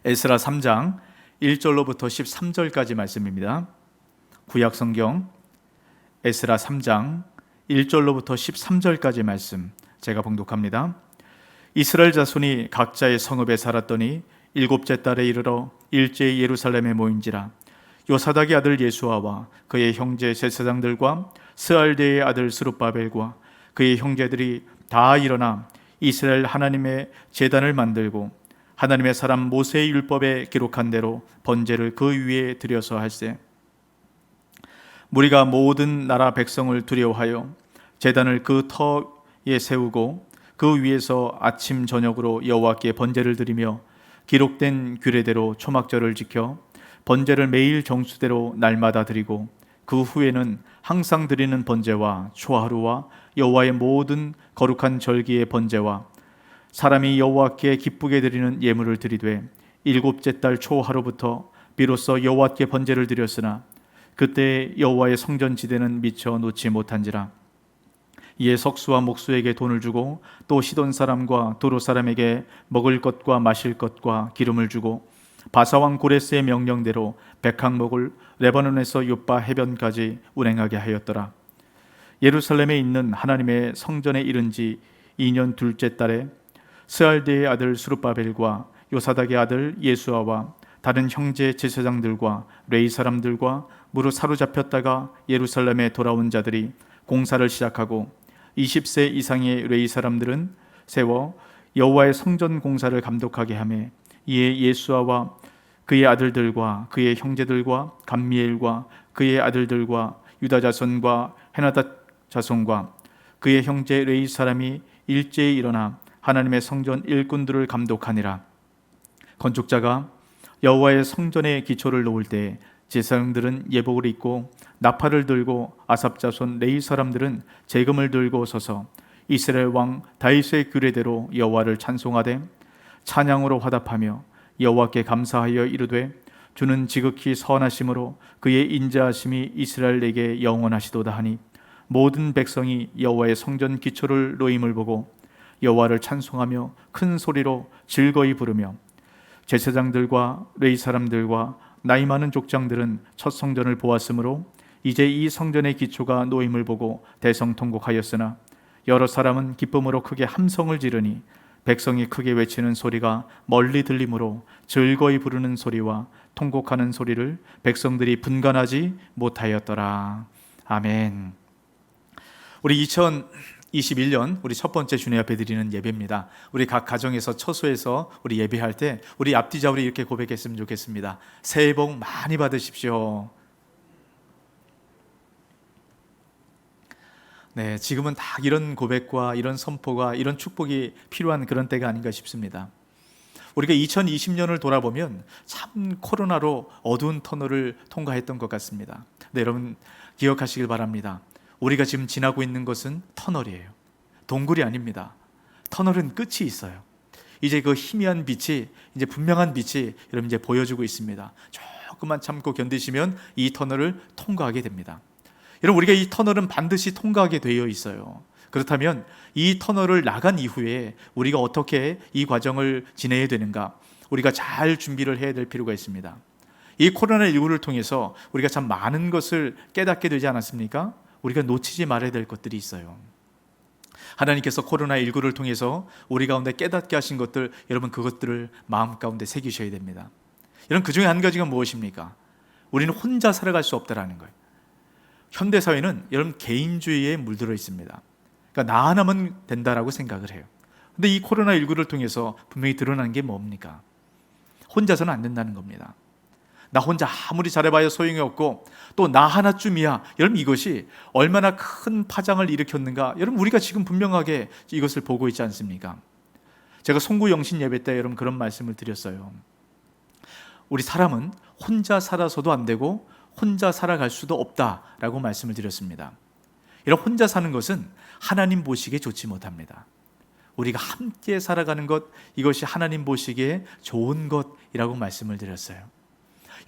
에스라 3장 1절로부터 13절까지 말씀입니다. 구약 성경 에스라 3장 1절로부터 13절까지 말씀 제가 봉독합니다. 이스라엘 자손이 각자의 성읍에 살았더니 일곱째 달에 이르러 일제히 예루살렘에 모인지라. 요사닥의 아들 예수아와 그의 형제 제사장들과 스알데의 아들 스룹바벨과 그의 형제들이 다 일어나 이스라엘 하나님의 제단을 만들고 하나님의 사람 모세의 율법에 기록한 대로 번제를 그 위에 드려서 할세. 무리가 모든 나라 백성을 두려워하여 제단을 그 터에 세우고 그 위에서 아침 저녁으로 여호와께 번제를 드리며 기록된 규례대로 초막절을 지켜 번제를 매일 정수대로 날마다 드리고 그 후에는 항상 드리는 번제와 초하루와 여호와의 모든 거룩한 절기의 번제와 사람이 여호와께 기쁘게 드리는 예물을 드리되 일곱째 달 초하루부터 비로소 여호와께 번제를 드렸으나 그때 여호와의 성전 지대는 미쳐 놓지 못한지라. 이에 석수와 목수에게 돈을 주고 또 시돈 사람과 도로 사람에게 먹을 것과 마실 것과 기름을 주고 바사왕 고레스의 명령대로 백항목을 레바논에서 요빠 해변까지 운행하게 하였더라. 예루살렘에 있는 하나님의 성전에 이른 지 2년 둘째 달에 스알데의 아들 스룹바벨과 요사닥의 아들 예수아와 다른 형제 제사장들과 레위 사람들과 무릇 사로잡혔다가 예루살렘에 돌아온 자들이 공사를 시작하고 20세 이상의 레위 사람들은 세워 여호와의 성전 공사를 감독하게 하며 이에 예수아와 그의 아들들과 그의 형제들과 감미엘과 그의 아들들과 유다 자손과 헤나다 자손과 그의 형제 레위 사람이 일제히 일어나 하나님의 성전 일꾼들을 감독하니라. 건축자가 여호와의 성전의 기초를 놓을 때 제사장들은 예복을 입고 나팔을 들고 아삽 자손 레위 사람들은 재금을 들고 서서 이스라엘 왕 다윗의 규례대로 여호와를 찬송하되 찬양으로 화답하며 여호와께 감사하여 이르되 주는 지극히 선하심으로 그의 인자하심이 이스라엘에게 영원하시도다 하니 모든 백성이 여호와의 성전 기초를 놓임을 보고 여호와를 찬송하며 큰 소리로 즐거이 부르며 제사장들과 레위 사람들과 나이 많은 족장들은 첫 성전을 보았으므로 이제 이 성전의 기초가 놓임을 보고 대성통곡하였으나 여러 사람은 기쁨으로 크게 함성을 지르니 백성이 크게 외치는 소리가 멀리 들리므로 즐거이 부르는 소리와 통곡하는 소리를 백성들이 분간하지 못하였더라. 아멘. 우리 2021년 우리 첫 번째 주님 앞에 드리는 예배입니다. 우리 각 가정에서 처소에서 우리 예배할 때 우리 앞뒤자 우리 이렇게 고백했으면 좋겠습니다. 새해 복 많이 받으십시오. 네, 지금은 딱 이런 고백과 이런 선포가 이런 축복이 필요한 그런 때가 아닌가 싶습니다. 우리가 2020년을 돌아보면 참 코로나로 어두운 터널을 통과했던 것 같습니다. 네, 여러분 기억하시길 바랍니다. 우리가 지금 지나고 있는 것은 터널이에요. 동굴이 아닙니다. 터널은 끝이 있어요. 이제 그 희미한 빛이, 이제 분명한 빛이 여러분 이제 보여주고 있습니다. 조금만 참고 견디시면 이 터널을 통과하게 됩니다. 여러분 우리가 이 터널은 반드시 통과하게 되어 있어요. 그렇다면 이 터널을 나간 이후에 우리가 어떻게 이 과정을 지내야 되는가? 우리가 잘 준비를 해야 될 필요가 있습니다. 이 코로나19를 통해서 우리가 참 많은 것을 깨닫게 되지 않았습니까? 우리가 놓치지 말아야 될 것들이 있어요. 하나님께서 코로나19를 통해서 우리 가운데 깨닫게 하신 것들, 여러분 그것들을 마음 가운데 새기셔야 됩니다. 여러분 그 중에 한 가지가 무엇입니까? 우리는 혼자 살아갈 수 없다라는 거예요. 현대사회는 여러분 개인주의에 물들어 있습니다. 그러니까 나 하나면 된다라고 생각을 해요. 근데 이 코로나19를 통해서 분명히 드러난 게 뭡니까? 혼자서는 안 된다는 겁니다. 나 혼자 아무리 잘해봐야 소용이 없고 또 나 하나쯤이야. 여러분 이것이 얼마나 큰 파장을 일으켰는가. 여러분 우리가 지금 분명하게 이것을 보고 있지 않습니까? 제가 송구 영신 예배 때 여러분 그런 말씀을 드렸어요. 우리 사람은 혼자 살아서도 안 되고 혼자 살아갈 수도 없다라고 말씀을 드렸습니다. 이런 혼자 사는 것은 하나님 보시기에 좋지 못합니다. 우리가 함께 살아가는 것, 이것이 하나님 보시기에 좋은 것이라고 말씀을 드렸어요.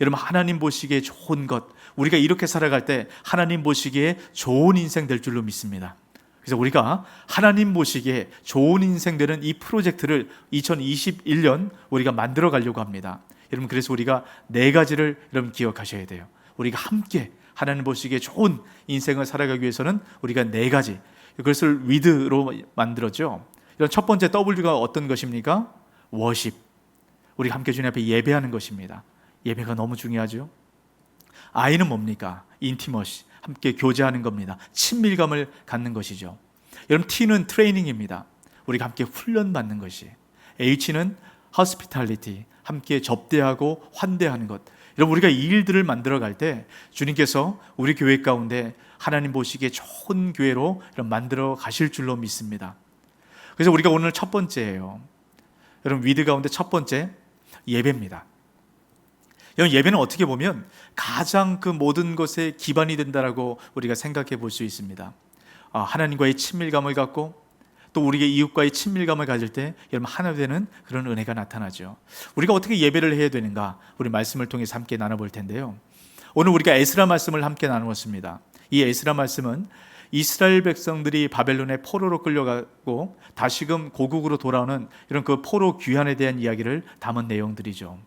여러분 하나님 보시기에 좋은 것, 우리가 이렇게 살아갈 때 하나님 보시기에 좋은 인생 될 줄로 믿습니다. 그래서 우리가 하나님 보시기에 좋은 인생 되는 이 프로젝트를 2021년 우리가 만들어 가려고 합니다. 여러분, 그래서 우리가 네 가지를 여러분 기억하셔야 돼요. 우리가 함께 하나님 보시기에 좋은 인생을 살아가기 위해서는 우리가 네 가지, 그것을 위드로 만들었죠. 이런 첫 번째 W가 어떤 것입니까? 워십. 우리가 함께 주님 앞에 예배하는 것입니다. 예배가 너무 중요하죠. I는 뭡니까? 인티머시. 함께 교제하는 겁니다. 친밀감을 갖는 것이죠. 여러분, T는 트레이닝입니다. 우리가 함께 훈련받는 것이. H는 hospitality. 함께 접대하고 환대하는 것. 여러분, 우리가 이 일들을 만들어 갈 때 주님께서 우리 교회 가운데 하나님 보시기에 좋은 교회로 만들어 가실 줄로 믿습니다. 그래서 우리가 오늘 첫 번째예요. 여러분, 위드 가운데 첫 번째 예배입니다. 여러분, 예배는 어떻게 보면 가장 그 모든 것의 기반이 된다라고 우리가 생각해 볼 수 있습니다. 하나님과의 친밀감을 갖고 또 우리의 이웃과의 친밀감을 가질 때 여러분 하나 되는 그런 은혜가 나타나죠. 우리가 어떻게 예배를 해야 되는가, 우리 말씀을 통해서 함께 나눠볼 텐데요. 오늘 우리가 에스라 말씀을 함께 나누었습니다. 이 에스라 말씀은 이스라엘 백성들이 바벨론의 포로로 끌려가고 다시금 고국으로 돌아오는 이런 그 포로 귀환에 대한 이야기를 담은 내용들이죠.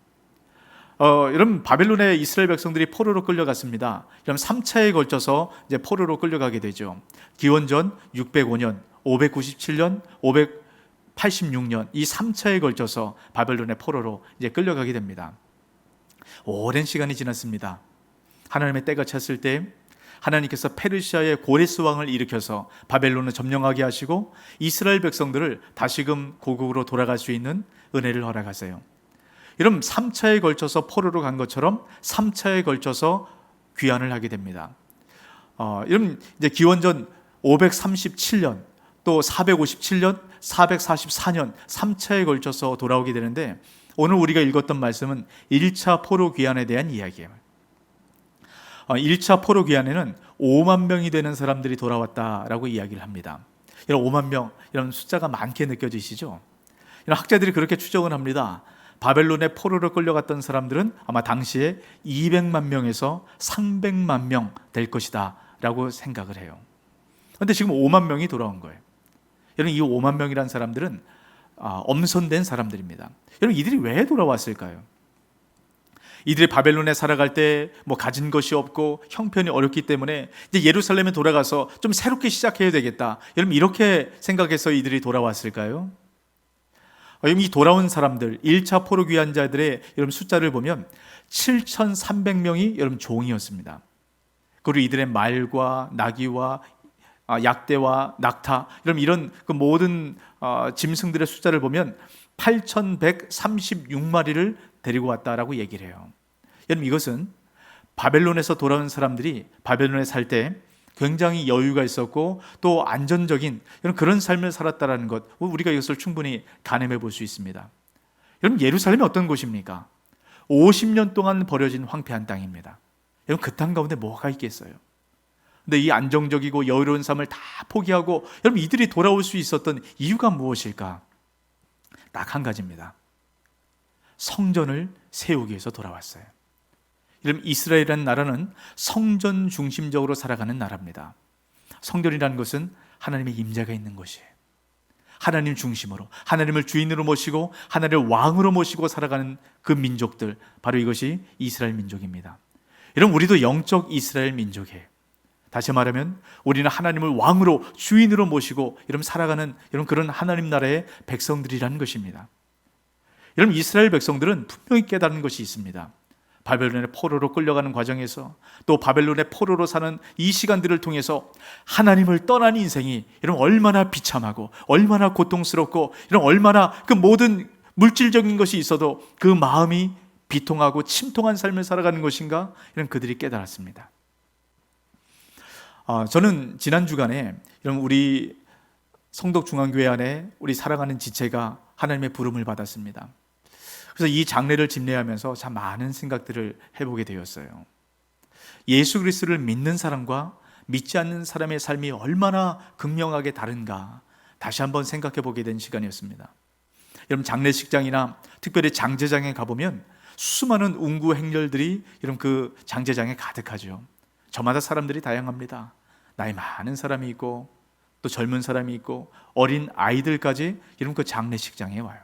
여러분, 바벨론에 이스라엘 백성들이 포로로 끌려갔습니다. 그럼 3차에 걸쳐서 이제 포로로 끌려가게 되죠. 기원전 605년, 597년, 586년 이 3차에 걸쳐서 바벨론의 포로로 이제 끌려가게 됩니다. 오랜 시간이 지났습니다. 하나님의 때가 찼을 때 하나님께서 페르시아의 고레스 왕을 일으켜서 바벨론을 점령하게 하시고 이스라엘 백성들을 다시금 고국으로 돌아갈 수 있는 은혜를 허락하세요. 여러분, 3차에 걸쳐서 포로로 간 것처럼 3차에 걸쳐서 귀환을 하게 됩니다. 여러분, 이제 기원전 537년 또 457년, 444년 3차에 걸쳐서 돌아오게 되는데, 오늘 우리가 읽었던 말씀은 1차 포로 귀환에 대한 이야기예요. 1차 포로 귀환에는 5만 명이 되는 사람들이 돌아왔다라고 이야기를 합니다. 이런 5만 명, 이런 숫자가 많게 느껴지시죠? 이런 학자들이 그렇게 추정을 합니다. 바벨론의 포로로 끌려갔던 사람들은 아마 당시에 200만 명에서 300만 명 될 것이다 라고 생각을 해요. 그런데 지금 5만 명이 돌아온 거예요. 여러분, 이 5만 명이라는 사람들은 엄선된 사람들입니다. 여러분, 이들이 왜 돌아왔을까요? 이들이 바벨론에 살아갈 때 가진 것이 없고 형편이 어렵기 때문에 이제 예루살렘에 돌아가서 좀 새롭게 시작해야 되겠다, 여러분 이렇게 생각해서 이들이 돌아왔을까요? 여러분, 이 돌아온 사람들 1차 포로 귀환자들의 여러분 숫자를 보면 7,300명이 여러분 종이었습니다. 그리고 이들의 말과 나귀와 약대와 낙타, 이런 그 모든 짐승들의 숫자를 보면 8,136마리를 데리고 왔다라고 얘기를 해요. 여러분, 이것은 바벨론에서 돌아온 사람들이 바벨론에 살 때 굉장히 여유가 있었고 또 안전적인 그런 삶을 살았다라는 것, 우리가 이것을 충분히 가늠해 볼 수 있습니다. 여러분, 예루살렘이 어떤 곳입니까? 50년 동안 버려진 황폐한 땅입니다. 여러분, 그 땅 가운데 뭐가 있겠어요? 근데 이 안정적이고 여유로운 삶을 다 포기하고 여러분 이들이 돌아올 수 있었던 이유가 무엇일까? 딱 한 가지입니다. 성전을 세우기 위해서 돌아왔어요. 여러분, 이스라엘이라는 나라는 성전 중심적으로 살아가는 나라입니다. 성전이라는 것은 하나님의 임재가 있는 곳이에요. 하나님 중심으로, 하나님을 주인으로 모시고 하나님을 왕으로 모시고 살아가는 그 민족들, 바로 이것이 이스라엘 민족입니다. 여러분, 우리도 영적 이스라엘 민족이에요. 다시 말하면 우리는 하나님을 왕으로 주인으로 모시고 이런 살아가는 이런 그런 하나님 나라의 백성들이라는 것입니다. 여러분, 이스라엘 백성들은 분명히 깨달은 것이 있습니다. 바벨론의 포로로 끌려가는 과정에서 또 바벨론의 포로로 사는 이 시간들을 통해서 하나님을 떠난 인생이 이런 얼마나 비참하고 얼마나 고통스럽고 이런 얼마나 그 모든 물질적인 것이 있어도 그 마음이 비통하고 침통한 삶을 살아가는 것인가, 이런 그들이 깨달았습니다. 저는 지난 주간에 이런 우리 성덕중앙교회 안에 우리 사랑하는 지체가 하나님의 부름을 받았습니다. 그래서 이 장례를 집례하면서 참 많은 생각들을 해보게 되었어요. 예수 그리스도를 믿는 사람과 믿지 않는 사람의 삶이 얼마나 극명하게 다른가 다시 한번 생각해 보게 된 시간이었습니다. 여러분, 장례식장이나 특별히 장제장에 가보면 수많은 운구 행렬들이 이런 그 장제장에 가득하죠. 저마다 사람들이 다양합니다. 나이 많은 사람이 있고 또 젊은 사람이 있고 어린 아이들까지 이런 그 장례식장에 와요.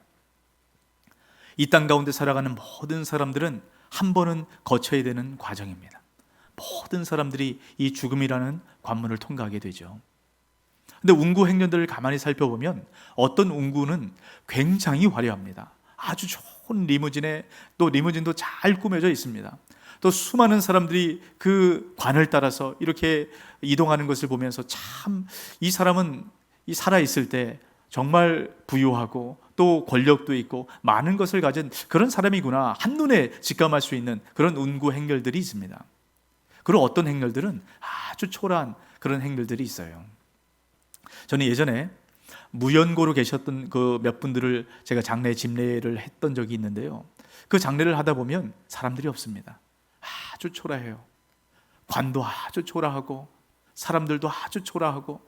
이 땅 가운데 살아가는 모든 사람들은 한 번은 거쳐야 되는 과정입니다. 모든 사람들이 이 죽음이라는 관문을 통과하게 되죠. 근데 운구 행렬들을 가만히 살펴보면 어떤 운구는 굉장히 화려합니다. 아주 좋은 리무진에, 또 리무진도 잘 꾸며져 있습니다. 또 수많은 사람들이 그 관을 따라서 이렇게 이동하는 것을 보면서 참 이 사람은 이 살아있을 때 정말 부유하고 또 권력도 있고 많은 것을 가진 그런 사람이구나, 한눈에 직감할 수 있는 그런 운구 행렬들이 있습니다. 그리고 어떤 행렬들은 아주 초라한 그런 행렬들이 있어요. 저는 예전에 무연고로 계셨던 그 몇 분들을 제가 장례 집례를 했던 적이 있는데요, 그 장례를 하다 보면 사람들이 없습니다. 아주 초라해요. 관도 아주 초라하고 사람들도 아주 초라하고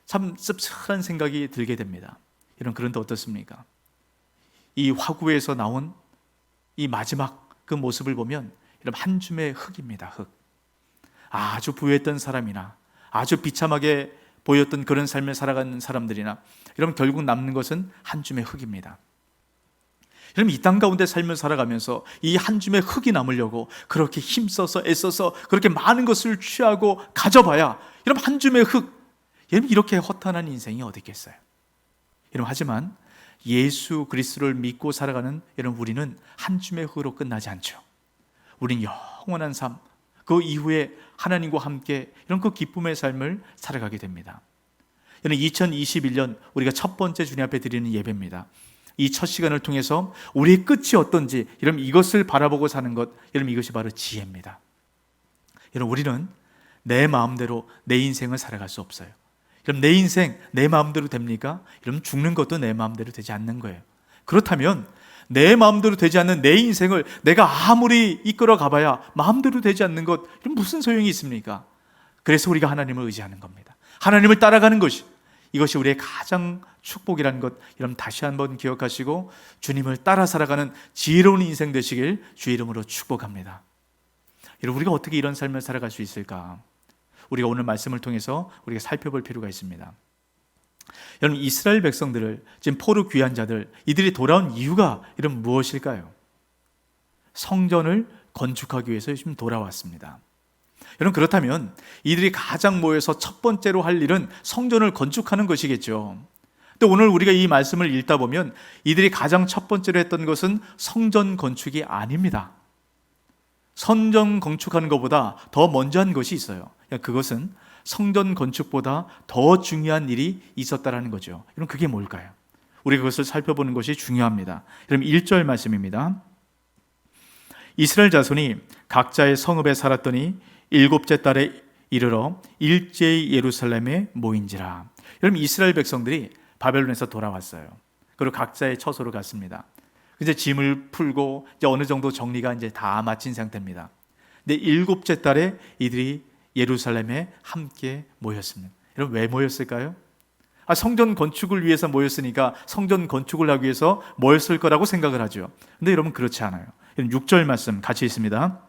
참 씁쓸한 생각이 들게 됩니다. 그런데 어떻습니까? 이 화구에서 나온 이 마지막 그 모습을 보면 이런 한 줌의 흙입니다. 흙. 아주 부유했던 사람이나 아주 비참하게 보였던 그런 삶을 살아가는 사람들이나 이러면 결국 남는 것은 한 줌의 흙입니다. 여러분, 이 땅 가운데 삶을 살아가면서 이 한 줌의 흙이 남으려고 그렇게 힘써서 애써서 그렇게 많은 것을 취하고 가져봐야 여러분 한 줌의 흙, 여러분 이렇게 허탄한 인생이 어디 있겠어요? 여러분, 하지만 예수 그리스도를 믿고 살아가는 여러분 우리는 한 줌의 흙으로 끝나지 않죠. 우리는 영원한 삶, 그 이후에 하나님과 함께 이런 그 기쁨의 삶을 살아가게 됩니다. 여러분, 2021년 우리가 첫 번째 주님 앞에 드리는 예배입니다. 이 첫 시간을 통해서 우리의 끝이 어떤지 여러분 이것을 바라보고 사는 것, 여러분 이것이 바로 지혜입니다. 여러분, 우리는 내 마음대로 내 인생을 살아갈 수 없어요. 그럼 내 인생 내 마음대로 됩니까? 여러분, 죽는 것도 내 마음대로 되지 않는 거예요. 그렇다면 내 마음대로 되지 않는 내 인생을 내가 아무리 이끌어 가봐야 마음대로 되지 않는 것, 이런 무슨 소용이 있습니까? 그래서 우리가 하나님을 의지하는 겁니다. 하나님을 따라가는 것이, 이것이 우리의 가장 축복이라는 것, 여러분 다시 한번 기억하시고 주님을 따라 살아가는 지혜로운 인생 되시길 주의 이름으로 축복합니다. 여러분, 우리가 어떻게 이런 삶을 살아갈 수 있을까? 우리가 오늘 말씀을 통해서 우리가 살펴볼 필요가 있습니다. 여러분, 이스라엘 백성들을, 지금 포로 귀한 자들, 이들이 돌아온 이유가 이런 무엇일까요? 성전을 건축하기 위해서 지금 돌아왔습니다. 여러분, 그렇다면 이들이 가장 모여서 첫 번째로 할 일은 성전을 건축하는 것이겠죠. 근데 오늘 우리가 이 말씀을 읽다 보면 이들이 가장 첫 번째로 했던 것은 성전 건축이 아닙니다. 성전 건축하는 것보다 더 먼저 한 것이 있어요. 그것은 성전 건축보다 더 중요한 일이 있었다라는 거죠. 여러분, 그게 뭘까요? 우리 그것을 살펴보는 것이 중요합니다. 여러분, 1절 말씀입니다. 이스라엘 자손이 각자의 성읍에 살았더니 일곱째 달에 이르러 일제히 예루살렘에 모인지라. 여러분, 이스라엘 백성들이 바벨론에서 돌아왔어요. 그리고 각자의 처소로 갔습니다. 이제 짐을 풀고 이제 어느 정도 정리가 이제 다 마친 상태입니다. 근데 일곱째 달에 이들이 예루살렘에 함께 모였습니다. 여러분, 왜 모였을까요? 성전 건축을 위해서 모였으니까 성전 건축을 하기 위해서 모였을 거라고 생각을 하죠. 근데 여러분, 그렇지 않아요. 6절 말씀 같이 있습니다.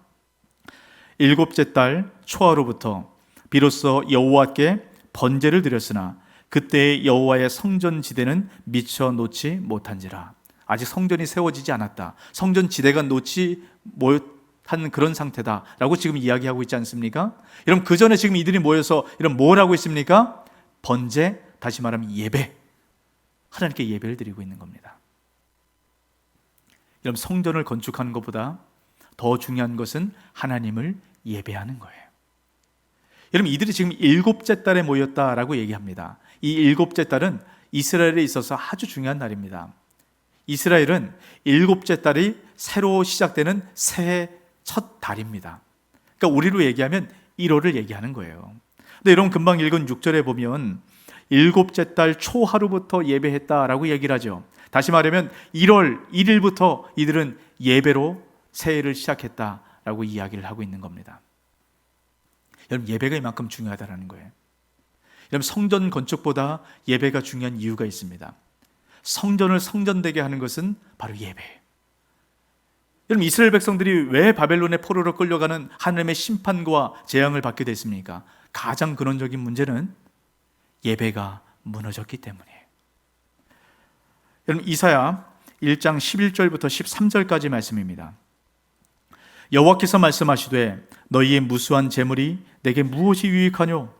일곱째 달 초하로부터 비로소 여호와께 번제를 드렸으나 그때의 여호와의 성전 지대는 미쳐 놓지 못한지라. 아직 성전이 세워지지 않았다, 성전 지대가 놓지 못한 그런 상태다라고 지금 이야기하고 있지 않습니까? 여러분, 그 전에 지금 이들이 모여서 이런 뭘 하고 있습니까? 번제, 다시 말하면 예배, 하나님께 예배를 드리고 있는 겁니다. 여러분, 성전을 건축하는 것보다 더 중요한 것은 하나님을 예배하는 거예요. 여러분, 이들이 지금 일곱째 달에 모였다라고 얘기합니다. 이 일곱째 달은 이스라엘에 있어서 아주 중요한 날입니다. 이스라엘은 일곱째 달이 새로 시작되는 새해 첫 달입니다. 그러니까 우리로 얘기하면 1월을 얘기하는 거예요. 근데 여러분, 금방 읽은 6절에 보면 일곱째 달 초하루부터 예배했다라고 얘기를 하죠. 다시 말하면 1월 1일부터 이들은 예배로 새해를 시작했다라고 이야기를 하고 있는 겁니다. 여러분, 예배가 이만큼 중요하다는 거예요. 여러분, 성전 건축보다 예배가 중요한 이유가 있습니다. 성전을 성전되게 하는 것은 바로 예배예요. 여러분, 이스라엘 백성들이 왜 바벨론의 포로로 끌려가는 하나님의 심판과 재앙을 받게 됐습니까? 가장 근원적인 문제는 예배가 무너졌기 때문이에요. 여러분, 이사야 1장 11절부터 13절까지 말씀입니다. 여호와께서 말씀하시되 너희의 무수한 재물이 내게 무엇이 유익하뇨?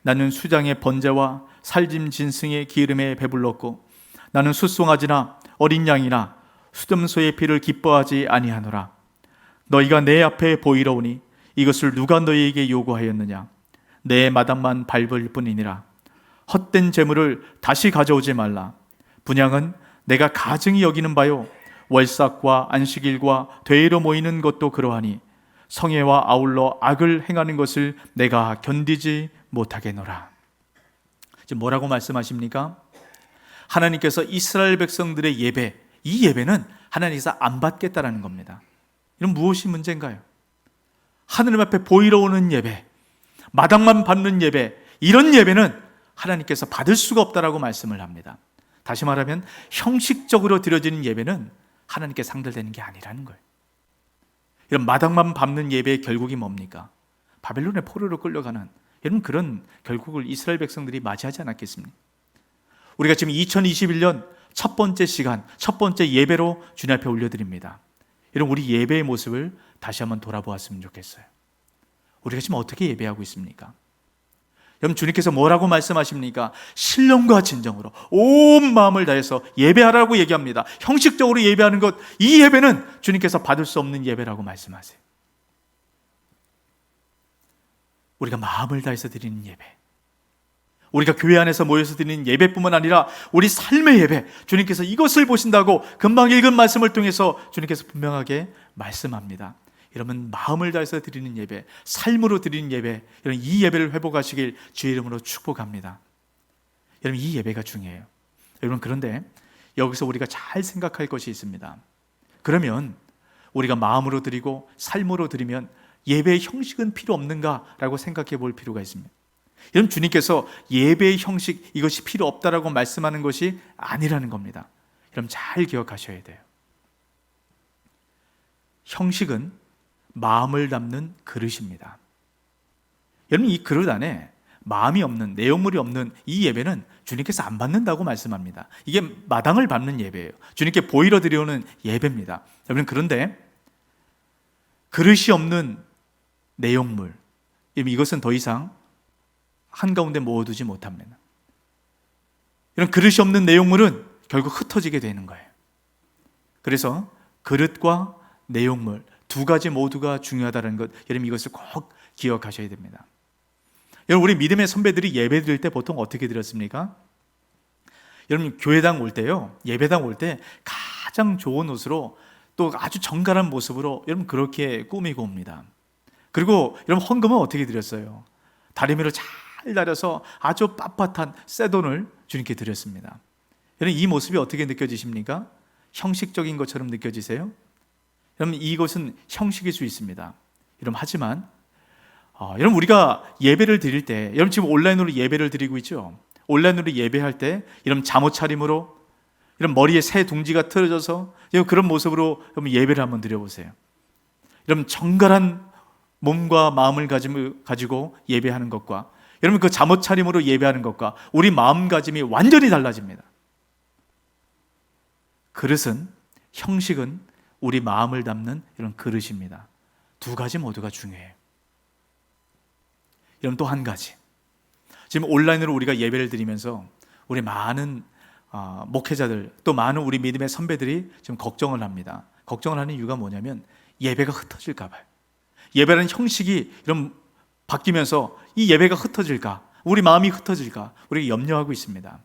나는 수장의 번제와 살짐 진승의 기름에 배불렀고 나는 숫송아지나 어린 양이나 수염소의 피를 기뻐하지 아니하노라. 너희가 내 앞에 보이러 오니 이것을 누가 너희에게 요구하였느냐? 내 마당만 밟을 뿐이니라. 헛된 재물을 다시 가져오지 말라. 분향은 내가 가증히 여기는 바요, 월삭과 안식일과 대회로 모이는 것도 그러하니 성회와 아울러 악을 행하는 것을 내가 견디지 못하겠노라. 지금 뭐라고 말씀하십니까? 하나님께서 이스라엘 백성들의 예배, 이 예배는 하나님께서 안 받겠다라는 겁니다. 이런 무엇이 문제인가요? 하느님 앞에 보이러 오는 예배, 마당만 받는 예배, 이런 예배는 하나님께서 받을 수가 없다라고 말씀을 합니다. 다시 말하면 형식적으로 드려지는 예배는 하나님께 상달되는 게 아니라는 거예요. 이런 마당만 밟는 예배의 결국이 뭡니까? 바벨론의 포로로 끌려가는 이런 그런 결국을 이스라엘 백성들이 맞이하지 않았겠습니까? 우리가 지금 2021년 첫 번째 시간, 첫 번째 예배로 주님 앞에 올려드립니다. 이런 우리 예배의 모습을 다시 한번 돌아보았으면 좋겠어요. 우리가 지금 어떻게 예배하고 있습니까? 여러분, 주님께서 뭐라고 말씀하십니까? 신령과 진정으로 온 마음을 다해서 예배하라고 얘기합니다. 형식적으로 예배하는 것, 이 예배는 주님께서 받을 수 없는 예배라고 말씀하세요. 우리가 마음을 다해서 드리는 예배, 우리가 교회 안에서 모여서 드리는 예배뿐만 아니라 우리 삶의 예배, 주님께서 이것을 보신다고 금방 읽은 말씀을 통해서 주님께서 분명하게 말씀합니다. 여러분, 마음을 다해서 드리는 예배, 삶으로 드리는 예배, 여러분 이 예배를 회복하시길 주의 이름으로 축복합니다. 여러분, 이 예배가 중요해요. 여러분, 그런데 여기서 우리가 잘 생각할 것이 있습니다. 그러면 우리가 마음으로 드리고 삶으로 드리면 예배의 형식은 필요 없는가라고 생각해 볼 필요가 있습니다. 여러분, 주님께서 예배의 형식, 이것이 필요 없다라고 말씀하는 것이 아니라는 겁니다. 여러분, 잘 기억하셔야 돼요. 형식은 마음을 담는 그릇입니다. 여러분, 이 그릇 안에 마음이 없는, 내용물이 없는 이 예배는 주님께서 안 받는다고 말씀합니다. 이게 마당을 밟는 예배예요. 주님께 보이러 드려오는 예배입니다. 여러분, 그런데 그릇이 없는 내용물, 이것은 더 이상 한가운데 모아두지 못합니다. 이런 그릇이 없는 내용물은 결국 흩어지게 되는 거예요. 그래서 그릇과 내용물 두 가지 모두가 중요하다는 것, 여러분 이것을 꼭 기억하셔야 됩니다. 여러분, 우리 믿음의 선배들이 예배 드릴 때 보통 어떻게 드렸습니까? 여러분, 교회당 올 때요, 예배당 올 때 가장 좋은 옷으로 또 아주 정갈한 모습으로 여러분 그렇게 꾸미고 옵니다. 그리고 여러분, 헌금은 어떻게 드렸어요? 다리미로 잘 달여서 아주 빳빳한 새 돈을 주님께 드렸습니다. 여러분, 이 모습이 어떻게 느껴지십니까? 형식적인 것처럼 느껴지세요? 여러분, 이것은 형식일 수 있습니다. 여러분, 하지만 여러분, 우리가 예배를 드릴 때, 여러분 지금 온라인으로 예배를 드리고 있죠? 온라인으로 예배할 때 여러분 잠옷 차림으로, 이런 머리에 새 둥지가 틀어져서 그런 모습으로 여러분 예배를 한번 드려보세요. 여러분, 정갈한 몸과 마음을 가지고 예배하는 것과 여러분 그 잠옷 차림으로 예배하는 것과 우리 마음가짐이 완전히 달라집니다. 그릇은, 형식은 우리 마음을 담는 이런 그릇입니다. 두 가지 모두가 중요해요. 여러분, 또 한 가지, 지금 온라인으로 우리가 예배를 드리면서 우리 많은 목회자들, 또 많은 우리 믿음의 선배들이 지금 걱정을 합니다. 걱정을 하는 이유가 뭐냐면 예배가 흩어질까 봐요. 예배라는 형식이 이런 바뀌면서 이 예배가 흩어질까, 우리 마음이 흩어질까, 우리가 염려하고 있습니다.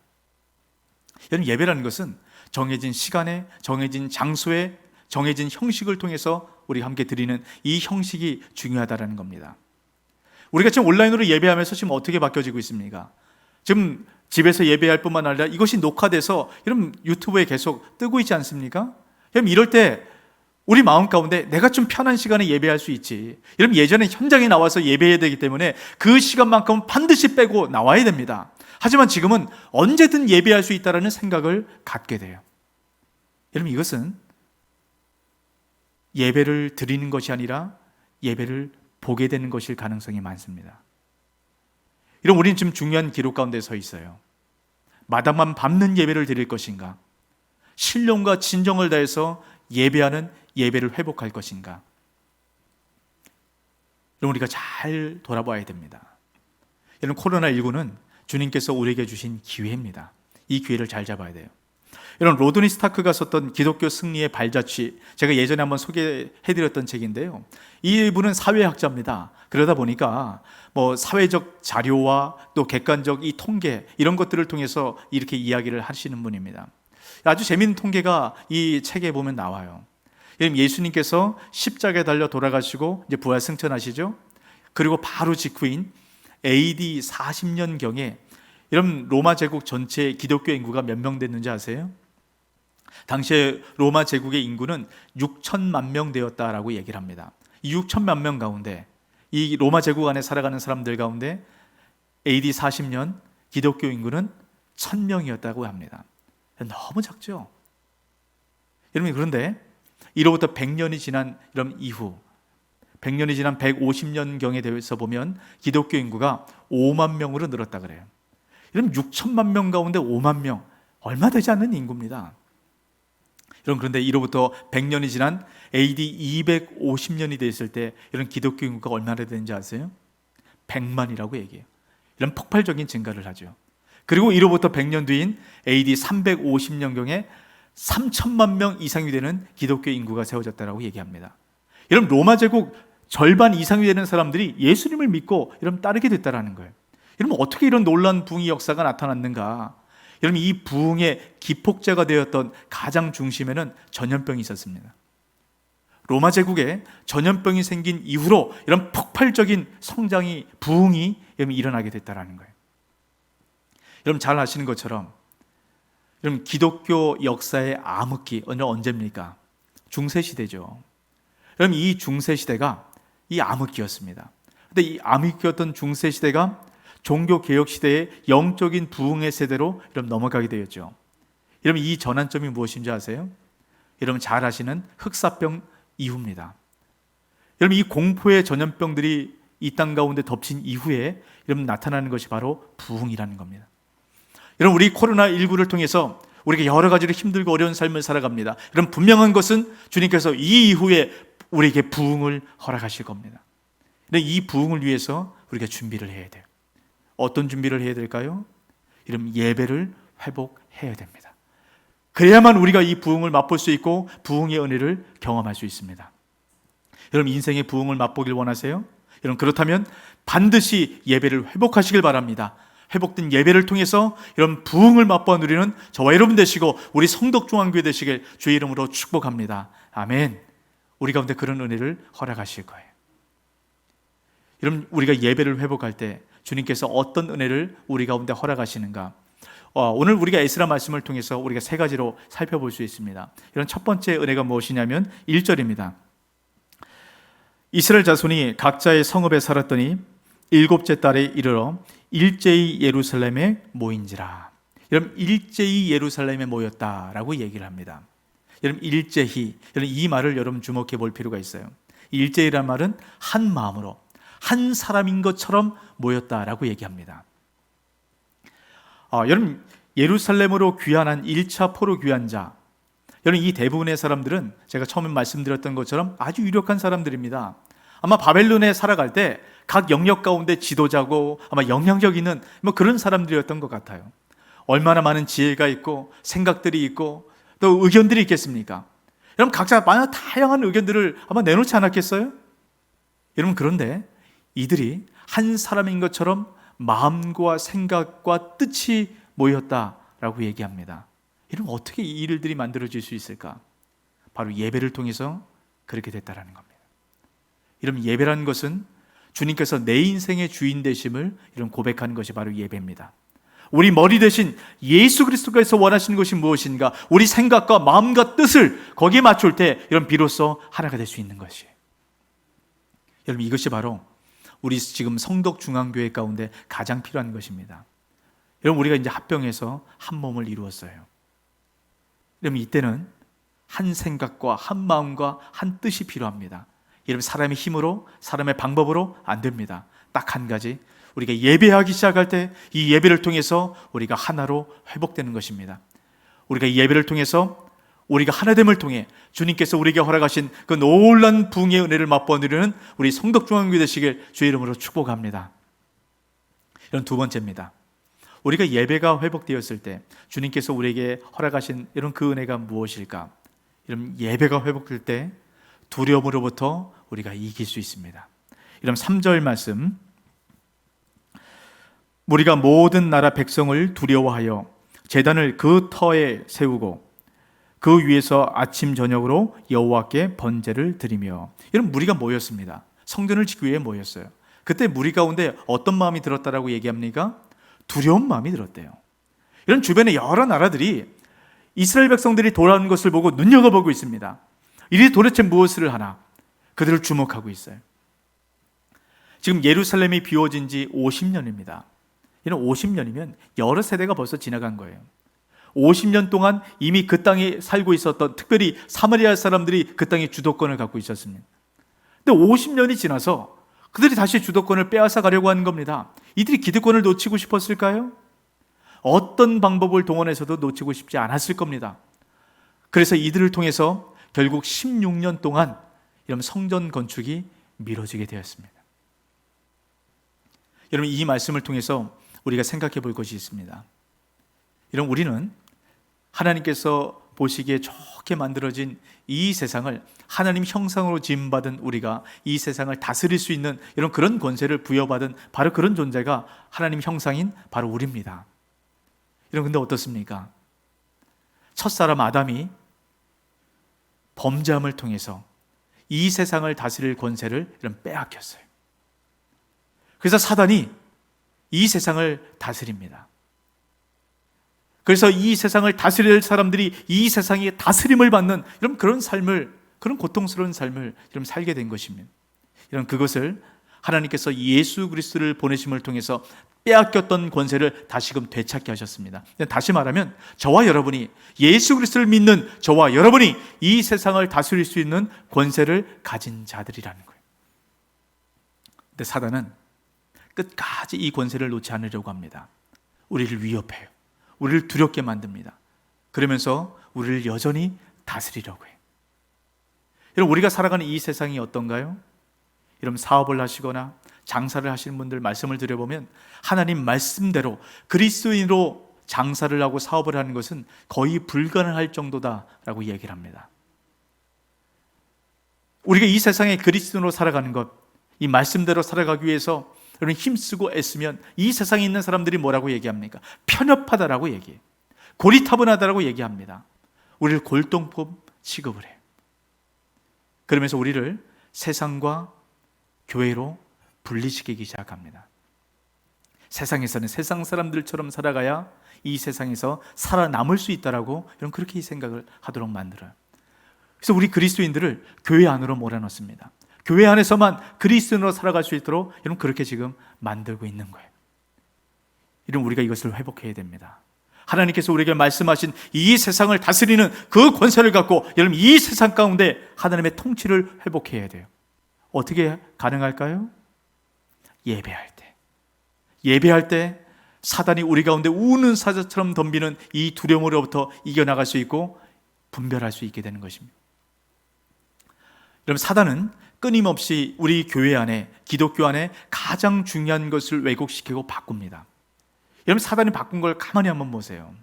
여러분, 예배라는 것은 정해진 시간에, 정해진 장소에, 정해진 형식을 통해서 우리가 함께 드리는 이 형식이 중요하다는 겁니다. 우리가 지금 온라인으로 예배하면서 지금 어떻게 바뀌어지고 있습니까? 지금 집에서 예배할 뿐만 아니라 이것이 녹화돼서 여러분 유튜브에 계속 뜨고 있지 않습니까? 여러분, 이럴 때 우리 마음 가운데 내가 좀 편한 시간에 예배할 수 있지. 여러분, 예전에 현장에 나와서 예배해야 되기 때문에 그 시간만큼은 반드시 빼고 나와야 됩니다. 하지만 지금은 언제든 예배할 수 있다는 생각을 갖게 돼요. 여러분, 이것은 예배를 드리는 것이 아니라 예배를 보게 되는 것일 가능성이 많습니다. 이런 우리는 지금 중요한 기록 가운데 서 있어요. 마당만 밟는 예배를 드릴 것인가? 신령과 진정을 다해서 예배하는 예배를 회복할 것인가? 이런 우리가 잘 돌아봐야 됩니다. 이런 코로나19는 주님께서 우리에게 주신 기회입니다. 이 기회를 잘 잡아야 돼요. 이런 로드니 스타크가 썼던 기독교 승리의 발자취, 제가 예전에 한번 소개해드렸던 책인데요. 이분은 사회학자입니다. 그러다 보니까 사회적 자료와 또 객관적 이 통계 이런 것들을 통해서 이렇게 이야기를 하시는 분입니다. 아주 재미있는 통계가 이 책에 보면 나와요. 예수님께서 십자가에 달려 돌아가시고 이제 부활 승천하시죠. 그리고 바로 직후인 AD 40년경에 이런 로마 제국 전체 기독교 인구가 몇 명 됐는지 아세요? 당시에 로마 제국의 인구는 6천만 명 되었다라고 얘기를 합니다. 이 6천만 명 가운데 이 로마 제국 안에 살아가는 사람들 가운데 AD 40년 기독교 인구는 1,000명이었다고 합니다. 너무 작죠? 여러분, 그런데 이로부터 100년이 지난 이런 이후 100년이 지난 150년경에 대해서 보면 기독교 인구가 5만 명으로 늘었다 그래요. 이러면 6천만 명 가운데 5만 명, 얼마 되지 않는 인구입니다. 그런데 이로부터 100년이 지난 AD 250년이 됐을 때 이런 기독교 인구가 얼마나 되는지 아세요? 100만이라고 얘기해요. 이런 폭발적인 증가를 하죠. 그리고 이로부터 100년 뒤인 AD 350년경에 3천만 명 이상이 되는 기독교 인구가 세워졌다고 얘기합니다. 이런 로마 제국 절반 이상이 되는 사람들이 예수님을 믿고 이런 따르게 됐다는 거예요. 여러분, 어떻게 이런 놀라운 부흥의 역사가 나타났는가? 여러분, 이 부흥의 기폭제가 되었던 가장 중심에는 전염병이 있었습니다. 로마 제국에 전염병이 생긴 이후로 이런 폭발적인 성장이, 부흥이 일어나게 됐다는 거예요. 여러분, 잘 아시는 것처럼 여러분, 기독교 역사의 암흑기 언제입니까? 중세시대죠. 여러분, 이 중세시대가 이 암흑기였습니다. 근데 이 암흑기였던 중세시대가 종교개혁 시대의 영적인 부흥의 세대로 여러분 넘어가게 되었죠. 여러분, 이 전환점이 무엇인지 아세요? 여러분 잘 아시는 흑사병 이후입니다. 여러분, 이 공포의 전염병들이 이 땅 가운데 덮친 이후에 여러분 나타나는 것이 바로 부흥이라는 겁니다. 여러분, 우리 코로나19를 통해서 우리가 여러 가지로 힘들고 어려운 삶을 살아갑니다. 여러분, 분명한 것은 주님께서 이 이후에 우리에게 부흥을 허락하실 겁니다. 이 부흥을 위해서 우리가 준비를 해야 돼요. 어떤 준비를 해야 될까요? 이런 예배를 회복해야 됩니다. 그래야만 우리가 이 부흥을 맛볼 수 있고 부흥의 은혜를 경험할 수 있습니다. 여러분, 인생의 부흥을 맛보길 원하세요? 여러분, 그렇다면 반드시 예배를 회복하시길 바랍니다. 회복된 예배를 통해서 이런 부흥을 맛보아 누리는 저와 여러분 되시고 우리 성덕중앙교회 되시길 주의 이름으로 축복합니다. 아멘. 우리 가운데 그런 은혜를 허락하실 거예요. 여러분, 우리가 예배를 회복할 때 주님께서 어떤 은혜를 우리 가운데 허락하시는가? 오늘 우리가 에스라 말씀을 통해서 우리가 세 가지로 살펴볼 수 있습니다. 이런 첫 번째 은혜가 무엇이냐면 1절입니다. 이스라엘 자손이 각자의 성읍에 살았더니 일곱째 달에 이르러 일제히 예루살렘에 모인지라. 여러분, 일제히 예루살렘에 모였다라고 얘기를 합니다. 여러분, 일제히, 여러분, 이 말을 여러분 주목해 볼 필요가 있어요. 일제히란 말은 한 마음으로 한 사람인 것처럼 모였다라고 얘기합니다. 여러분, 예루살렘으로 귀환한 1차 포로 귀환자, 여러분, 이 대부분의 사람들은 제가 처음에 말씀드렸던 것처럼 아주 유력한 사람들입니다. 아마 바벨론에 살아갈 때 각 영역 가운데 지도자고 아마 영향력 있는 그런 사람들이었던 것 같아요. 얼마나 많은 지혜가 있고 생각들이 있고 또 의견들이 있겠습니까? 여러분, 각자 많은 다양한 의견들을 아마 내놓지 않았겠어요? 여러분, 그런데 이들이 한 사람인 것처럼 마음과 생각과 뜻이 모였다라고 얘기합니다. 이러면 어떻게 이 일들이 만들어질 수 있을까? 바로 예배를 통해서 그렇게 됐다라는 겁니다. 이러면 예배라는 것은 주님께서 내 인생의 주인 되심을 이런 고백하는 것이 바로 예배입니다. 우리 머리 대신 예수 그리스도께서 원하시는 것이 무엇인가? 우리 생각과 마음과 뜻을 거기에 맞출 때 이런 비로소 하나가 될 수 있는 것이에요. 여러분, 이것이 바로 우리 지금 성덕중앙교회 가운데 가장 필요한 것입니다. 여러분, 우리가 이제 합병해서 한 몸을 이루었어요. 여러분, 이때는 한 생각과 한 마음과 한 뜻이 필요합니다. 여러분, 사람의 힘으로, 사람의 방법으로 안 됩니다. 딱 한 가지, 우리가 예배하기 시작할 때 이 예배를 통해서 우리가 하나로 회복되는 것입니다. 우리가 이 예배를 통해서 우리가 하나됨을 통해 주님께서 우리에게 허락하신 그 놀라운 부흥의 은혜를 맛보아 누리는 우리 성덕중앙교회 되시길 주의 이름으로 축복합니다. 이런 두 번째입니다. 우리가 예배가 회복되었을 때 주님께서 우리에게 허락하신 이런 그 은혜가 무엇일까? 이런 예배가 회복될 때 두려움으로부터 우리가 이길 수 있습니다. 이런 3절 말씀, 우리가 모든 나라 백성을 두려워하여 제단을 그 터에 세우고 그 위에서 아침 저녁으로 여호와께 번제를 드리며, 이런 무리가 모였습니다. 성전을 짓기 위해 모였어요. 그때 무리 가운데 어떤 마음이 들었다라고 얘기합니까? 두려운 마음이 들었대요. 이런 주변의 여러 나라들이 이스라엘 백성들이 돌아오는 것을 보고 눈여겨보고 있습니다. 이들이 도대체 무엇을 하나? 그들을 주목하고 있어요. 지금 예루살렘이 비워진 지 50년입니다. 이런 50년이면 여러 세대가 벌써 지나간 거예요. 50년 동안 이미 그 땅에 살고 있었던, 특별히 사마리아 사람들이 그 땅의 주도권을 갖고 있었습니다. 근데 50년이 지나서 그들이 다시 주도권을 빼앗아 가려고 하는 겁니다. 이들이 기득권을 놓치고 싶었을까요? 어떤 방법을 동원해서도 놓치고 싶지 않았을 겁니다. 그래서 이들을 통해서 결국 16년 동안 이런 성전 건축이 미뤄지게 되었습니다. 여러분, 이 말씀을 통해서 우리가 생각해 볼 것이 있습니다. 이런 우리는 하나님께서 보시기에 좋게 만들어진 이 세상을, 하나님 형상으로 지음받은 우리가 이 세상을 다스릴 수 있는 이런 그런 권세를 부여받은 바로 그런 존재가 하나님 형상인 바로 우리입니다. 이런, 근데 어떻습니까? 첫사람 아담이 범죄함을 통해서 이 세상을 다스릴 권세를 이런 빼앗겼어요. 그래서 사단이 이 세상을 다스립니다. 그래서 이 세상을 다스릴 사람들이 이 세상의 다스림을 받는 이런 그런 삶을, 그런 고통스러운 삶을 이런 살게 된 것입니다. 이런 그것을 하나님께서 예수 그리스도를 보내심을 통해서 빼앗겼던 권세를 다시금 되찾게 하셨습니다. 다시 말하면 저와 여러분이, 예수 그리스도를 믿는 저와 여러분이 이 세상을 다스릴 수 있는 권세를 가진 자들이라는 거예요. 근데 사단은 끝까지 이 권세를 놓지 않으려고 합니다. 우리를 위협해요. 우리를 두렵게 만듭니다. 그러면서 우리를 여전히 다스리려고 해요. 여러분, 우리가 살아가는 이 세상이 어떤가요? 여러분, 사업을 하시거나 장사를 하시는 분들 말씀을 드려보면 하나님 말씀대로 그리스도인으로 장사를 하고 사업을 하는 것은 거의 불가능할 정도다라고 얘기를 합니다. 우리가 이 세상에 그리스도인으로 살아가는 것, 이 말씀대로 살아가기 위해서 여러분 힘쓰고 애쓰면 이 세상에 있는 사람들이 뭐라고 얘기합니까? 편협하다라고 얘기해요. 고리타분하다라고 얘기합니다. 우리를 골동품 취급을 해요. 그러면서 우리를 세상과 교회로 분리시키기 시작합니다. 세상에서는 세상 사람들처럼 살아가야 이 세상에서 살아남을 수 있다라고 이런 그렇게 생각을 하도록 만들어요. 그래서 우리 그리스도인들을 교회 안으로 몰아넣습니다. 교회 안에서만 그리스도인으로 살아갈 수 있도록 이런 그렇게 지금 만들고 있는 거예요. 이런 우리가 이것을 회복해야 됩니다. 하나님께서 우리에게 말씀하신 이 세상을 다스리는 그 권세를 갖고 여러분 이 세상 가운데 하나님의 통치를 회복해야 돼요. 어떻게 가능할까요? 예배할 때 사단이 우리 가운데 우는 사자처럼 덤비는 이 두려움으로부터 이겨나갈 수 있고 분별할 수 있게 되는 것입니다. 여러분, 사단은 끊임없이 우리 교회 안에, 기독교 안에 가장 중요한 것을 왜곡시키고 바꿉니다. 여러분, 사단이 바꾼 걸 가만히 한번 보세요.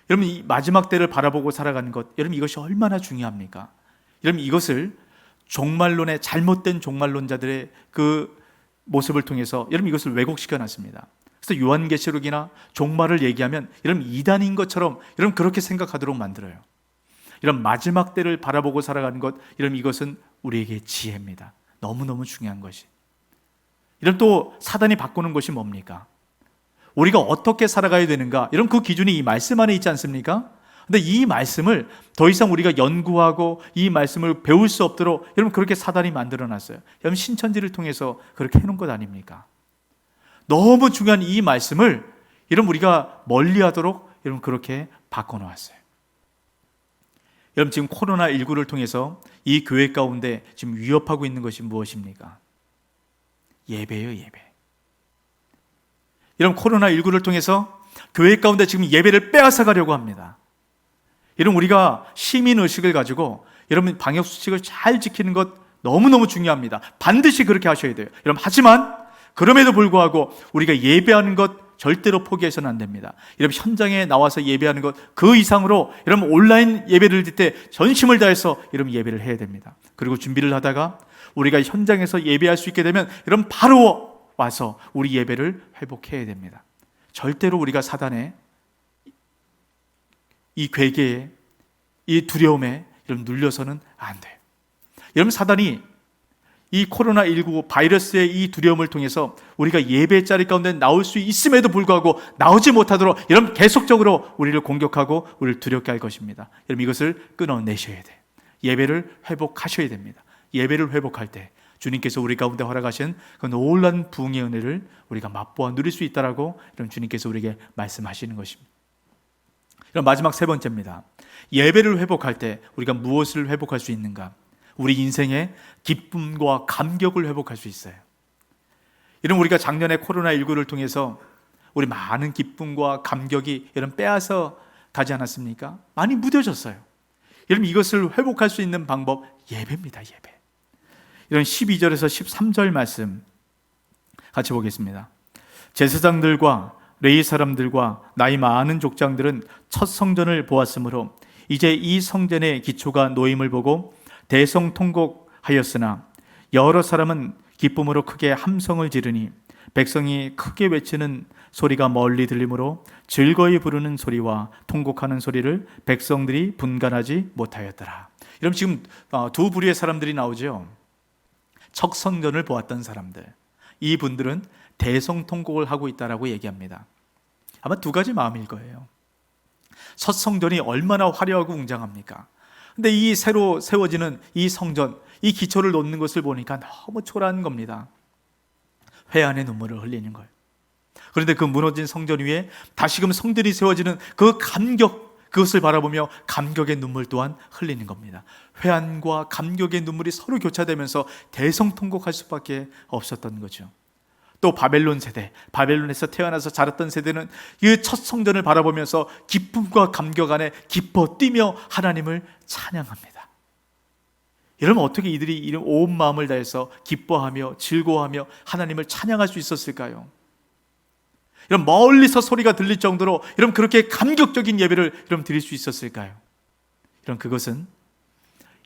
여러분, 이 마지막 때를 바라보고 살아가는 것, 여러분 이것이 얼마나 중요합니까? 여러분, 이것을 종말론의, 잘못된 종말론자들의 그 모습을 통해서 여러분 이것을 왜곡시켜 놨습니다. 그래서 요한계시록이나 종말을 얘기하면 여러분 이단인 것처럼 여러분 그렇게 생각하도록 만들어요. 이런 마지막 때를 바라보고 살아가는 것, 이런 이것은 우리에게 지혜입니다. 너무너무 중요한 것이. 이런 또 사단이 바꾸는 것이 뭡니까? 우리가 어떻게 살아가야 되는가? 이런 그 기준이 이 말씀 안에 있지 않습니까? 근데 이 말씀을 더 이상 우리가 연구하고 이 말씀을 배울 수 없도록 여러분 그렇게 사단이 만들어 놨어요. 여러분 신천지를 통해서 그렇게 해놓은 것 아닙니까? 너무 중요한 이 말씀을 여러분 우리가 멀리하도록 여러분 그렇게 바꿔놓았어요. 여러분 지금 코로나19를 통해서 이 교회 가운데 지금 위협하고 있는 것이 무엇입니까? 예배예요, 예배. 이런 코로나19를 통해서 교회 가운데 지금 예배를 빼앗아 가려고 합니다. 이런 우리가 시민의식을 가지고 여러분 방역수칙을 잘 지키는 것 너무너무 중요합니다. 반드시 그렇게 하셔야 돼요. 여러분, 하지만 그럼에도 불구하고 우리가 예배하는 것 절대로 포기해서는 안 됩니다. 여러분, 현장에 나와서 예배하는 것 그 이상으로 여러분 온라인 예배를 드릴 때 전심을 다해서 여러분 예배를 해야 됩니다. 그리고 준비를 하다가 우리가 현장에서 예배할 수 있게 되면 여러분 바로 와서 우리 예배를 회복해야 됩니다. 절대로 우리가 사단의 이 괴계에, 이 두려움에 여러분 눌려서는 안 돼요. 여러분, 사단이 이 코로나19 바이러스의 이 두려움을 통해서 우리가 예배 자리 가운데 나올 수 있음에도 불구하고 나오지 못하도록 여러분 계속적으로 우리를 공격하고 우리를 두렵게 할 것입니다. 여러분, 이것을 끊어내셔야 돼요. 예배를 회복하셔야 됩니다. 예배를 회복할 때 주님께서 우리 가운데 허락하신 그 놀라운 부흥의 은혜를 우리가 맛보아 누릴 수 있다라고 여러분 주님께서 우리에게 말씀하시는 것입니다. 그럼 마지막 세 번째입니다. 예배를 회복할 때 우리가 무엇을 회복할 수 있는가? 우리 인생의 기쁨과 감격을 회복할 수 있어요. 이런 우리가 작년에 코로나19를 통해서 우리 많은 기쁨과 감격이 여러분 빼앗아 가지 않았습니까? 많이 무뎌졌어요. 여러분, 이것을 회복할 수 있는 방법 예배입니다. 예배. 이런 12절에서 13절 말씀 같이 보겠습니다. 제사장들과 레위 사람들과 나이 많은 족장들은 첫 성전을 보았으므로 이제 이 성전의 기초가 놓임을 보고 대성통곡하였으나 여러 사람은 기쁨으로 크게 함성을 지르니 백성이 크게 외치는 소리가 멀리 들리므로 즐거이 부르는 소리와 통곡하는 소리를 백성들이 분간하지 못하였더라. 여러분, 지금 두 부류의 사람들이 나오죠. 첫 성전을 보았던 사람들, 이 분들은 대성통곡을 하고 있다라고 얘기합니다. 아마 두 가지 마음일 거예요. 첫 성전이 얼마나 화려하고 웅장합니까? 근데 이 새로 세워지는 이 성전, 이 기초를 놓는 것을 보니까 너무 초라한 겁니다. 회한의 눈물을 흘리는 거예요. 그런데 그 무너진 성전 위에 다시금 성들이 세워지는 그 감격, 그것을 바라보며 감격의 눈물 또한 흘리는 겁니다. 회한과 감격의 눈물이 서로 교차되면서 대성통곡할 수밖에 없었던 거죠. 또 바벨론 세대, 바벨론에서 태어나서 자랐던 세대는 이 첫 성전을 바라보면서 기쁨과 감격 안에 기뻐 뛰며 하나님을 찬양합니다. 여러분, 어떻게 이들이 이런 온 마음을 다해서 기뻐하며 즐거워하며 하나님을 찬양할 수 있었을까요? 이런 멀리서 소리가 들릴 정도로 이런 그렇게 감격적인 예배를 이런 드릴 수 있었을까요? 이런 그것은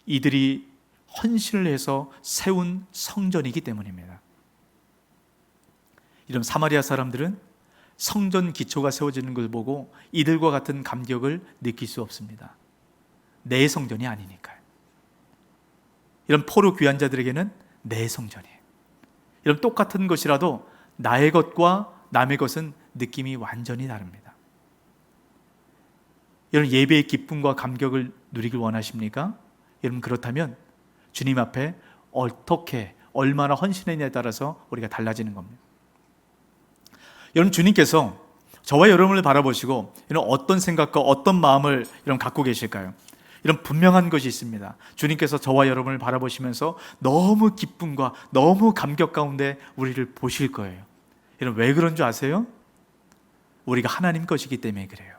이들이 헌신을 해서 세운 성전이기 때문입니다. 이런 사마리아 사람들은 성전 기초가 세워지는 걸 보고 이들과 같은 감격을 느낄 수 없습니다. 내 성전이 아니니까요. 이런 포로 귀한 자들에게는 내 성전이에요. 이런 똑같은 것이라도 나의 것과 남의 것은 느낌이 완전히 다릅니다. 여러분, 예배의 기쁨과 감격을 누리길 원하십니까? 여러분, 그렇다면 주님 앞에 어떻게 얼마나 헌신했냐에 따라서 우리가 달라지는 겁니다. 여러분, 주님께서 저와 여러분을 바라보시고 이런 어떤 생각과 어떤 마음을 이런 갖고 계실까요? 이런 분명한 것이 있습니다. 주님께서 저와 여러분을 바라보시면서 너무 기쁨과 너무 감격 가운데 우리를 보실 거예요. 여러분, 왜 그런 줄 아세요? 우리가 하나님 것이기 때문에 그래요.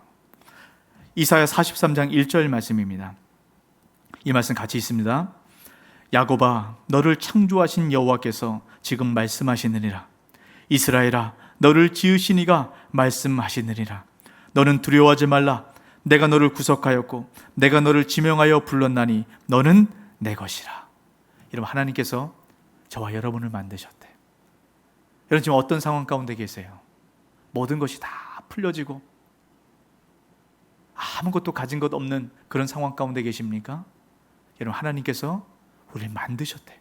이사야 43장 1절 말씀입니다. 이 말씀 같이 있습니다. 야곱아, 너를 창조하신 여호와께서 지금 말씀하시느니라. 이스라엘아, 너를 지으신 이가 말씀하시느니라. 너는 두려워하지 말라. 내가 너를 구속하였고 내가 너를 지명하여 불렀나니 너는 내 것이라. 여러분, 하나님께서 저와 여러분을 만드셨대. 여러분, 지금 어떤 상황 가운데 계세요? 모든 것이 다 풀려지고 아무것도 가진 것 없는 그런 상황 가운데 계십니까? 여러분, 하나님께서 우리를 만드셨대.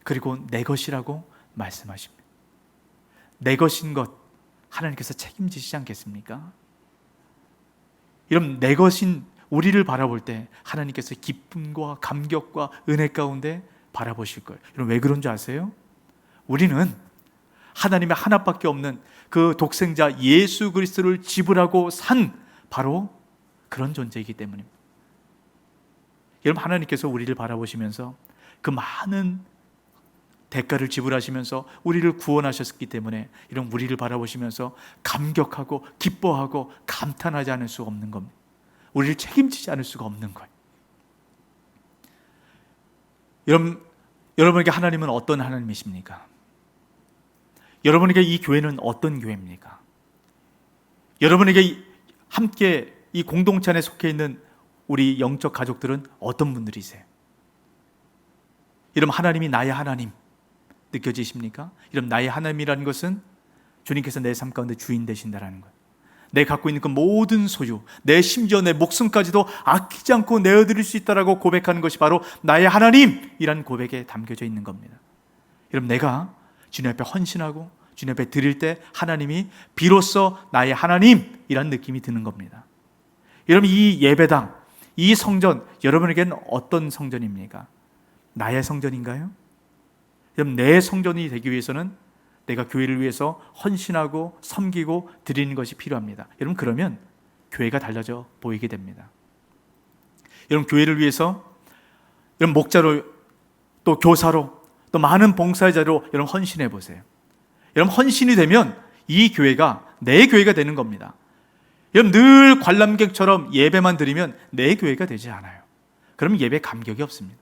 그리고 내 것이라고 말씀하십니다. 내 것인 것 하나님께서 책임지시지 않겠습니까? 여러분, 내 것인 우리를 바라볼 때 하나님께서 기쁨과 감격과 은혜 가운데 바라보실 거예요. 여러분, 왜 그런 줄 아세요? 우리는 하나님의 하나밖에 없는 그 독생자 예수 그리스도를 지불하고 산 바로 그런 존재이기 때문입니다. 여러분, 하나님께서 우리를 바라보시면서 그 많은 대가를 지불하시면서 우리를 구원하셨기 때문에 이런 우리를 바라보시면서 감격하고 기뻐하고 감탄하지 않을 수가 없는 겁니다. 우리를 책임지지 않을 수가 없는 거예요. 여러분에게 하나님은 어떤 하나님이십니까? 여러분에게 이 교회는 어떤 교회입니까? 여러분에게 함께 이 공동체 안에 속해 있는 우리 영적 가족들은 어떤 분들이세요? 여러분, 하나님이 나의 하나님 느껴지십니까? 여러분, 나의 하나님이라는 것은 주님께서 내 삶 가운데 주인 되신다라는 거예요. 내 갖고 있는 그 모든 소유, 내 심지어 내 목숨까지도 아끼지 않고 내어드릴 수 있다라고 고백하는 것이 바로 나의 하나님이라는 고백에 담겨져 있는 겁니다. 여러분, 내가 주님 앞에 헌신하고 주님 앞에 드릴 때 하나님이 비로소 나의 하나님이라는 느낌이 드는 겁니다. 여러분, 이 예배당, 이 성전, 여러분에게는 어떤 성전입니까? 나의 성전인가요? 여러분, 내 성전이 되기 위해서는 내가 교회를 위해서 헌신하고 섬기고 드리는 것이 필요합니다. 여러분, 그러면 교회가 달라져 보이게 됩니다. 여러분, 교회를 위해서 여러분 목자로 또 교사로 또 많은 봉사자로 여러분 헌신해 보세요. 여러분, 헌신이 되면 이 교회가 내 교회가 되는 겁니다. 여러분, 늘 관람객처럼 예배만 드리면 내 교회가 되지 않아요. 그럼 예배 감격이 없습니다.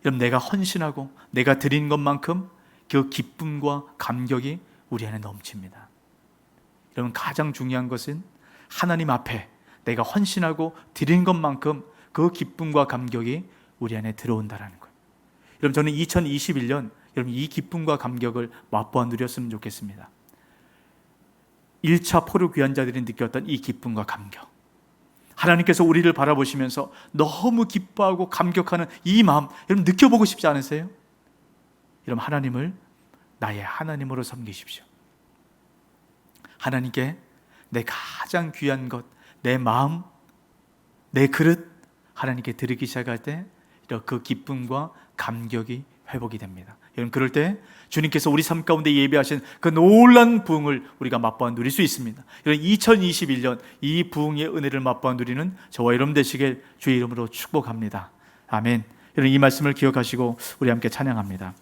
여러분, 내가 헌신하고 내가 드리는 것만큼 그 기쁨과 감격이 우리 안에 넘칩니다. 여러분, 가장 중요한 것은 하나님 앞에 내가 헌신하고 드리는 것만큼 그 기쁨과 감격이 우리 안에 들어온다는 거예요. 여러분, 저는 2021년 여러분 이 기쁨과 감격을 맛보아 누렸으면 좋겠습니다. 1차 포로 귀환자들이 느꼈던 이 기쁨과 감격, 하나님께서 우리를 바라보시면서 너무 기뻐하고 감격하는 이 마음 여러분 느껴보고 싶지 않으세요? 여러분, 하나님을 나의 하나님으로 섬기십시오. 하나님께 내 가장 귀한 것, 내 마음, 내 그릇 하나님께 드리기 시작할 때 그 기쁨과 감격이 회복이 됩니다. 여러분, 그럴 때 주님께서 우리 삶 가운데 예비하신 그 놀라운 부흥을 우리가 맛보아 누릴 수 있습니다. 여러분, 2021년 이 부흥의 은혜를 맛보아 누리는 저와 여러분 되시길 주의 이름으로 축복합니다. 아멘. 여러분, 이 말씀을 기억하시고 우리 함께 찬양합니다.